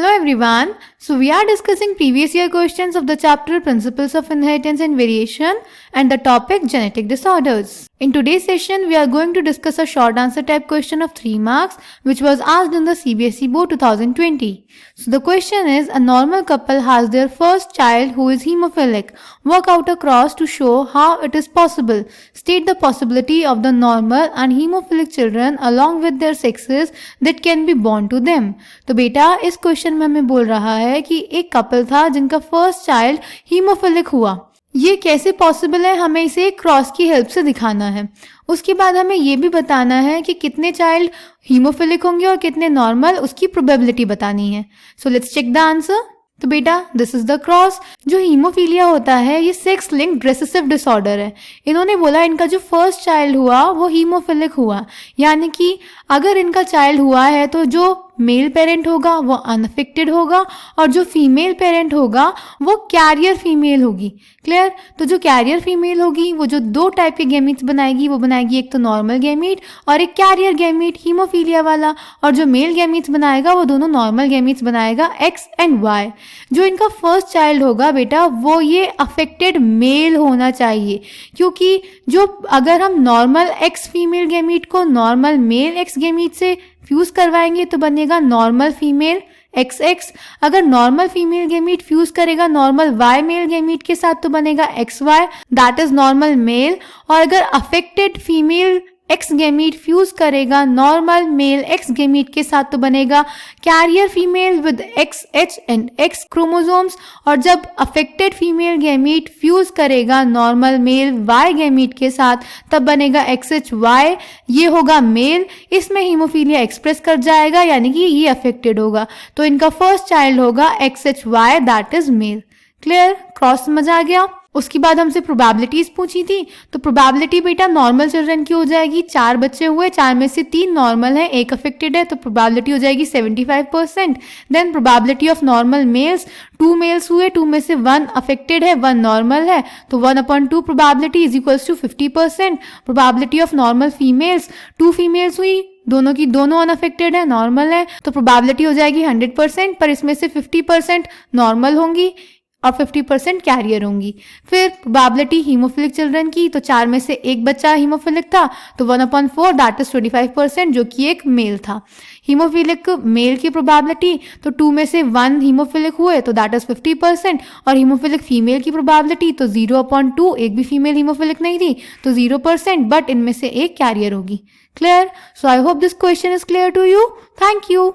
Hello everyone. So we are discussing previous year questions of the chapter Principles of Inheritance and Variation and the topic Genetic Disorders. In today's session, we are going to discuss a short answer type question of 3 marks which was asked in the CBSE Board 2020. So the question is, a normal couple has their first child who is hemophilic. Work out a cross to show how it is possible. State the possibility of the normal and hemophilic children along with their sexes that can be born to them. तो बेटा इस question में हमें बोल रहा है कि एक कपल था जिनका फर्स्ट चाइल्ड हीमोफिलिक हुआ. ये कैसे पॉसिबल है, हमें इसे क्रॉस की हेल्प से दिखाना है. उसके बाद हमें ये भी बताना है कि कितने चाइल्ड हीमोफिलिक होंगे और कितने नॉर्मल, उसकी प्रोबेबिलिटी बतानी है. So let's check the answer. तो बेटा दिस इज द क्रॉस. जो हीमोफीलिया होता है ये सेक्स लिंक्ड रिसेसिव डिसऑर्डर है. इन्होंने बोला इनका जो फर्स्ट चाइल्ड हुआ वो हीमोफिलिक हुआ, यानी कि अगर इनका चाइल्ड हुआ है तो जो मेल पेरेंट होगा वो अनअफेक्टेड होगा और जो फीमेल पेरेंट होगा वो कैरियर फीमेल होगी. क्लियर. तो जो कैरियर फीमेल होगी वो जो 2 टाइप के गैमीट्स बनाएगी, वो बनाएगी एक तो नॉर्मल गैमीट और एक कैरियर गैमीट हीमोफीलिया वाला, और जो मेल गैमीट्स बनाएगा वो दोनों नॉर्मल गैमीट्स बनाएगा एक्स एंड वाई. जो इनका फर्स्ट चाइल्ड होगा बेटा वो ये अफेक्टेड मेल होना चाहिए, क्योंकि जो अगर हम नॉर्मल एक्स फीमेल गैमीट को नॉर्मल मेल एक्स गैमीट से फ्यूज करवाएंगे तो बनेगा नॉर्मल फीमेल XX. अगर नॉर्मल फीमेल गैमीट फ्यूज करेगा नॉर्मल वाई मेल गैमीट के साथ तो बनेगा XY, that is normal male. और अगर affected female X gamete fuse करेगा नॉर्मल मेल एक्स गैमीट के साथ तो बनेगा carrier female with XH and X chromosomes. और जब अफेक्टेड फीमेल गैमीट फ्यूज करेगा नॉर्मल मेल Y गैमीट के साथ तब बनेगा XHY. ये होगा मेल. इसमें हीमोफीलिया एक्सप्रेस कर जाएगा, यानी कि ये अफेक्टेड होगा. तो इनका फर्स्ट चाइल्ड होगा XHY, that is male. Clear. Cross समझ आ गया. उसके बाद हमसे प्रोबेबिलिटीज पूछी थी. तो प्रोबेबिलिटी बेटा नॉर्मल चिल्ड्रन की हो जाएगी. 4 बच्चे हुए, 4 में से 3 नॉर्मल है, 1 अफेक्टेड है, तो प्रोबेबिलिटी हो जाएगी 75%. Then probability of normal males, 2 males हुए, 2 में से 1 अफेक्टेड है, 1 नॉर्मल है, तो 1/2 probability is equals to 50%. Probability of normal females, 2 females हुई, दोनों की दोनों अनअफेक्टेड है, नॉर्मल है, तो प्रोबेबिलिटी हो जाएगी 100%, पर इसमें से 50% नॉर्मल होंगी और 50% कैरियर होंगी. फिर प्रोबेबिलिटी हीमोफिलिक चिल्ड्रन की, तो 4 में से 1 बच्चा हीमोफिलिक था, तो 1/4 दैट इज 25%, जो कि एक मेल था. हीमोफिलिक मेल की प्रोबेबिलिटी, तो 2 में से 1 हीमोफिलिक हुए तो दैट इज 50%. और हीमोफिलिक फीमेल की प्रोबेबिलिटी तो 0/2, एक भी फीमेल हीमोफिलिक नहीं थी तो 0%, बट इनमें से एक कैरियर होगी. Clear. So I hope this question is clear to you. Thank you.